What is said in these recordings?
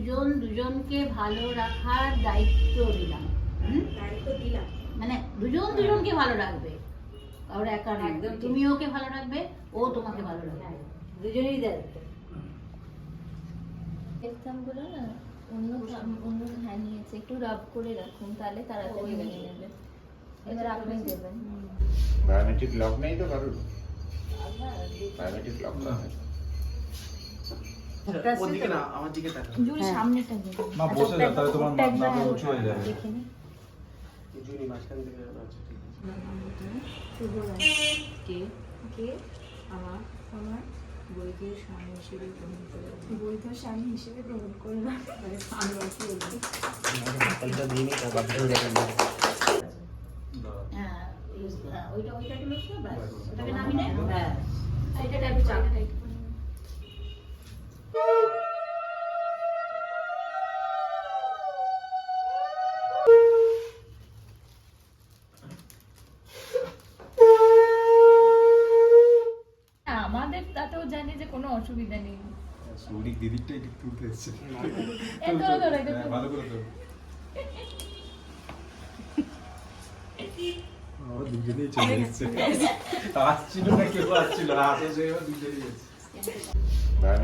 দুজন দুজনকে ভালো রাখার দায়িত্ব দিলাম। মানে দুজন দুজনকে ভালো রাখবে, কারোর একা না। তুমি ওকে ভালো রাখবে, ও তোমাকে ভালো রাখবে, দুজনেরই দায়িত্ব। এক্সামগুলো না অন্য হ্যাঁ নিয়েছে, একটু রাব করে রাখুন, তাহলে তাড়াতাড়ি নিয়ে নেবে। এবার আপনি দেবেন। বায়োমেট্রিক লক নেই তো কারোর? বায়োমেট্রিক লক করা হয়। ওদিকে না, আমার দিকে তাকাও। জুরি সামনেটা দেবেন। মা বসে যাও, তাহলে তোমার নামটা উঁচু হয়ে যাবে। দেখে নিন। জুনি মাঝখান থেকে আছে, ঠিক আছে। শুভ রাত। কে কে? আমার আমার বৈধ স্বামী হিসেবে গ্রহণ করে। বৈধ স্বামী হিসেবে গ্রহণ করলাম। আমি কি বলবো? হাতলটা দিয়ে নি, তার বাকি ধরে রাখেন। হ্যাঁ, ওইটা গুলো তো ব্যাস, ওটাকে নামিয়ে নে। হ্যাঁ, এটা টাইপ চাপ। আমাদের তাতেও জানি যে কোনো অসুবিধা নেই। সৌরিক দিদিরটা একটু তুলতে এসছে। ভালো করে তোল। আমার দুজনেই চলে এসছে। আসছিল না, কেউ আসছিল না, আসছে দুজনেই এসছে।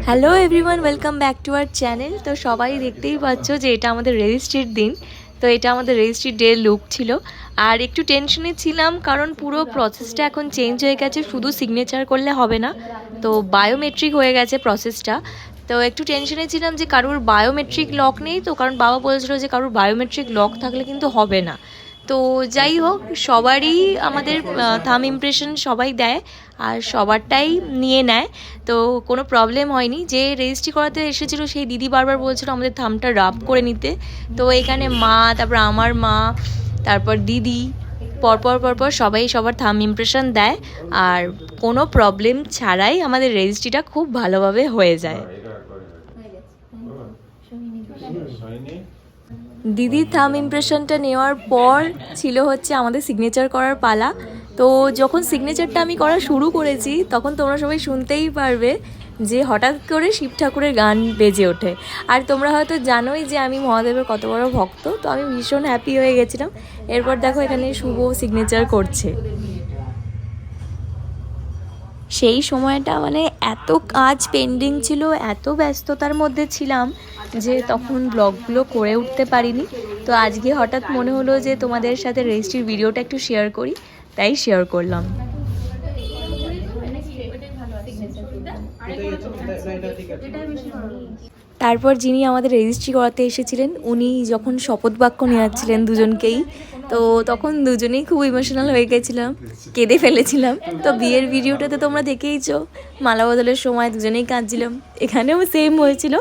Hello everyone, welcome back to our channel. তো সবাই দেখতেই পাচ্ছ যে এটা আমাদের রেজিস্ট্রির দিন। তো এটা আমাদের রেজিস্ট্রি ডে লুক ছিল। আর একটু টেনশনে ছিলাম, কারণ পুরো প্রসেসটা এখন চেঞ্জ হয়ে গেছে, শুধু সিগনেচার করলে হবে না, তো বায়োমেট্রিক হয়ে গেছে প্রসেসটা। তো একটু টেনশনে ছিলাম যে কারোর বায়োমেট্রিক লক নেই তো, কারণ বাবা বলেছিল যে কারোর বায়োমেট্রিক লক থাকলে কিন্তু হবে না। তো যাই হোক, সবারই আমাদের থাম ইমপ্রেশন সবাই দেয় আর সবারটাই নিয়ে নেয়, তো কোনো প্রবলেম হয়নি। যে রেজিস্ট্রি করাতে এসেছিলো সেই দিদি বারবার বলছিল আমাদের থামটা রাব করে নিতে। তো এখানে মা, তারপর আমার মা, তারপর দিদি, পরপর সবাই সবার থাম ইমপ্রেশন দেয়, আর কোনো প্রবলেম ছাড়াই আমাদের রেজিস্ট্রিটা খুব ভালোভাবে হয়ে যায়। দিদির থাম ইমপ্রেশনটা নেওয়ার পর ছিল হচ্ছে আমাদের সিগনেচার করার পালা। তো যখন সিগনেচারটা আমি করা শুরু করেছি, তখন তোমরা সবাই শুনতেই পারবে যে হঠাৎ করে শিব ঠাকুরের গান বেজে ওঠে। আর তোমরা হয়তো জানোই যে আমি মহাদেবের কত বড় ভক্ত, তো আমি ভীষণ হ্যাপি হয়ে গেছিলাম। এরপর দেখো এখানে শুভ সিগনেচার করছে। সেই সময়টা মানে এত কাজ পেন্ডিং ছিল, এত ব্যস্ততার মধ্যে ছিলাম যে তখন ব্লগগুলো করে উঠতে পারিনি। তো আজকে হঠাৎ মনে হলো যে তোমাদের সাথে রেজিস্ট্রির ভিডিওটা একটু শেয়ার করি, তাই শেয়ার করলাম। তারপর যিনি আমাদের রেজিস্ট্রি করাতে এসেছিলেন, উনি যখন শপথ বাক্য নেওয়াচ্ছিলেন দুজনকেই, তো তখন দুজনেই খুব ইমোশনাল হয়ে গেছিলাম, কেঁদে ফেলেছিলাম। তো বিয়ের ভিডিওটাতে তোমরা দেখেইছো, মালা বদলের সময় দুজনেই কাঁদছিলাম, এখানেও সেম হয়েছিল,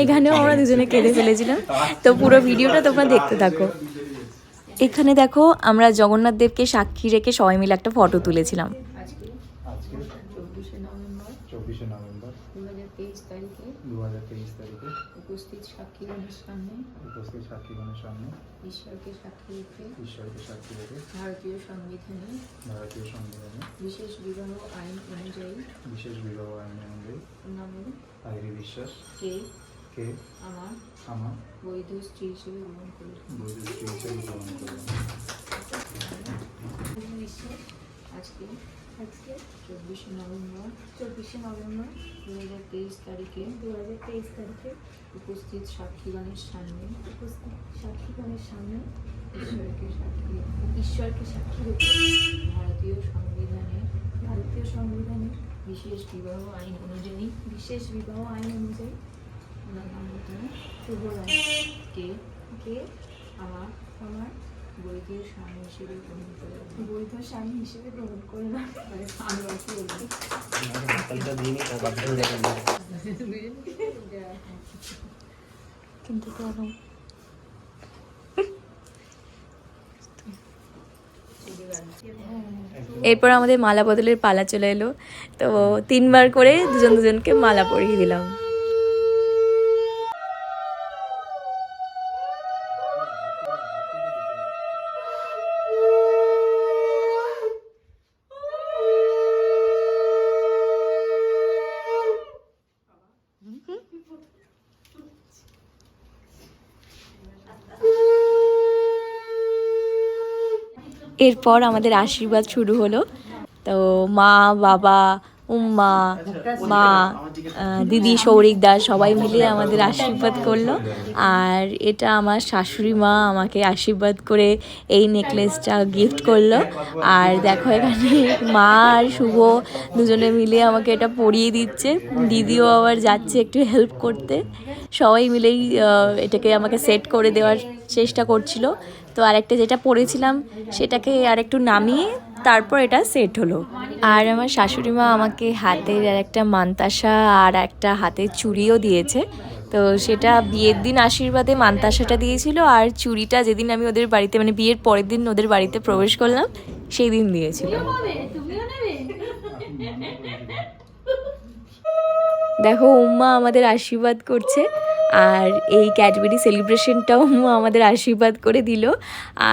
এখানেও আমরা দুজনে কেঁদে ফেলেছিলাম। তো পুরো ভিডিওটা তোমরা দেখতে থাকো। এখানে দেখো আমরা জগন্নাথ দেবকে সাক্ষী রেখে সবাই মিলে একটা ফটো তুলেছিলাম। 24শে নভেম্বর 2023 তারিখে 2023 তারিখে উপস্থিত সাক্ষীগণের সামনে ঈশ্বরকে সাক্ষী রেখে ভারতীয় সংবিধানে বিশেষ বিবাহ আইন অনুযায়ী নামে বিশ্বাস কে আমার বৈধ স্ত্রী হিসেবে গ্রহণ করলাম। আজকে 24শে নভেম্বর 2023 তারিখে উপস্থিত সাক্ষীগণের সামনে ঈশ্বরকে সাক্ষী রেখে ভারতীয় সংবিধানে বিশেষ বিবাহ আইন অনুযায়ী শুভ রাত। কে আমার বৈধ স্বামী হিসেবে গ্রহণ করলাম। আমি কি বলবো? হাতলটা দিয়ে নি, তার বাকি ধরে রাখেন। কিন্তু এরপর আমাদের মালা বদলের পালা চলে এলো। তো 3বার করে দুজনকে মালা পরিয়ে দিলাম। এরপর আমাদের আশীর্বাদ শুরু হলো। তো মা, বাবা, উম্মা, মা, দিদি, সৌরিক দা সবাই মিলে আমাদের আশীর্বাদ করলো। আর এটা আমার শাশুড়ি মা আমাকে আশীর্বাদ করে এই নেকলেসটা গিফট করলো। আর দেখো এখানে মা আর শুভ দুজনে মিলে আমাকে এটা পরিয়ে দিচ্ছে, দিদিও আবার যাচ্ছে একটু হেল্প করতে। সবাই মিলেই এটাকে আমাকে সেট করে দেওয়ার চেষ্টা করছিল। তো আরেকটা যেটা পরেছিলাম সেটাকে আরেকটু নামিয়ে তারপর এটা সেট হলো। আর আমার শাশুড়ি মা আমাকে হাতের আর একটা মান্তাসা আর একটা হাতের চুড়িও দিয়েছে। তো সেটা বিয়ের দিন আশীর্বাদে মান্তাসাটা দিয়েছিল, আর চুড়িটা যেদিন আমি ওদের বাড়িতে মানে বিয়ের পরের দিন ওদের বাড়িতে প্রবেশ করলাম সেই দিন দিয়েছিল। দেখো উম্মা আমাদের আশীর্বাদ করছে, আর এই ক্যাডবেরি সেলিব্রেশনটাও আমাদের আশীর্বাদ করে দিল।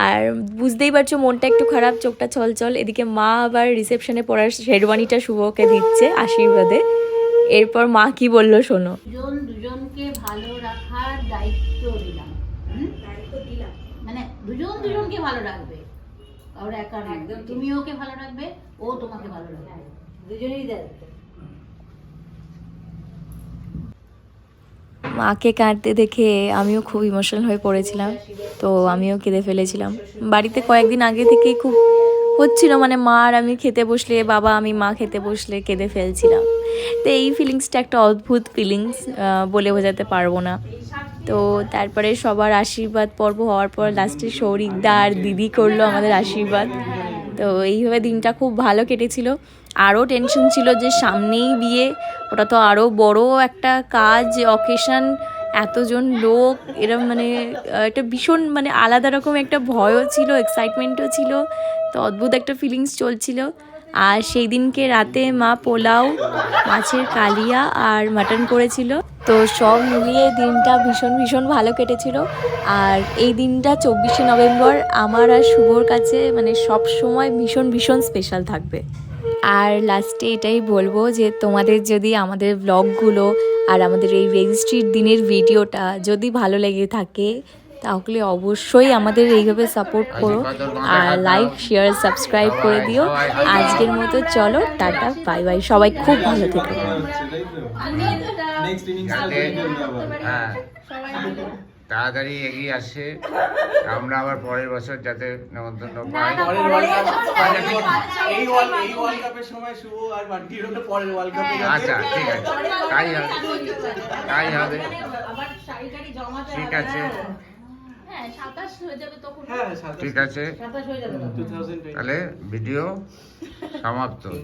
আর বুঝতেই পারছো মনটা একটু খারাপ, চোখটা ছলছল। এদিকে মা আবার রিসেপশনে পড়ার শেরওয়ানিটা শুভকে দিচ্ছে আশীর্বাদে। এরপর মা কি বললো শোনো। দুজনকে ভালো রাখার দায়িত্ব দিলাম। মানে দুজনকে ভালো রাখবে, আর একা একদম। তুমি ওকে ভালো রাখবে, ও তোমাকে ভালো রাখবে, দুজনেরই দায়িত্ব। মাকে কাঁদতে দেখে আমিও খুব ইমোশনাল হয়ে পড়েছিলাম, তো আমিও কেঁদে ফেলেছিলাম। বাড়িতে কয়েকদিন আগে থেকেই খুব হচ্ছিল, মানে মা আর আমি খেতে বসলে, বাবা আমি মা খেতে বসলে কেঁদে ফেলছিলাম। তো এই ফিলিংসটা একটা অদ্ভুত ফিলিংস, বলে বোঝাতে পারবো না। তো তারপরে সবার আশীর্বাদ পর্ব হওয়ার পর লাস্টে সৌরিকদা আর দিদি করলো আমাদের আশীর্বাদ। তো এইভাবে দিনটা খুব ভালো কেটেছিল। আরও টেনশন ছিল যে সামনেই বিয়ে, ওটা তো আরও বড় একটা কাজ, অকেশন, এতজন লোক, এরম মানে একটা ভীষণ মানে আলাদা রকম একটা ভয়ও ছিল, এক্সাইটমেন্টও ছিল। তো অদ্ভুত একটা ফিলিংস চলছিল। আর সেই দিনকে রাতে মা পোলাও, মাছের কালিয়া আর মাটন করেছিল। তো সব মিলিয়ে দিনটা ভীষণ ভীষণ ভালো কেটেছিল। আর এই দিনটা 24শে নভেম্বর আমার আর শুভর কাছে মানে সব সময় ভীষণ ভীষণ স্পেশাল থাকবে। আর লাস্টে এটাই বলবো যে তোমাদের যদি আমাদের ব্লগগুলো আর আমাদের এই রেজিস্ট্রির দিনের ভিডিওটা যদি ভালো লেগে থাকে তাহলে অবশ্যই আমাদের এইভাবে সাপোর্ট করো, আর লাইক, শেয়ার, সাবস্ক্রাইব করে দিও। আজকের মতো চলো, টাটা, বাই বাই, সবাই খুব ভালো থেকো। হ্যাঁ, তাড়াতাড়ি এগিয়ে আসে, আমরা আবার পরের বছর যাতে নেমন্তন্ন পাই। পরের ওয়ার্ল্ড কাপ এই ওয়ার্ল্ড কাপের সময় শুভ আর মার্টির হলো পরের ওয়ার্ল্ড কাপে। আচ্ছা ঠিক আছে, তাই হবে, তাই হবে, ঠিক আছে, হ্যাঁ 27 হয়ে যাবে তখন। হ্যাঁ ঠিক আছে, 27 হয়ে যাবে। তাহলে ভিডিও সমাপ্ত।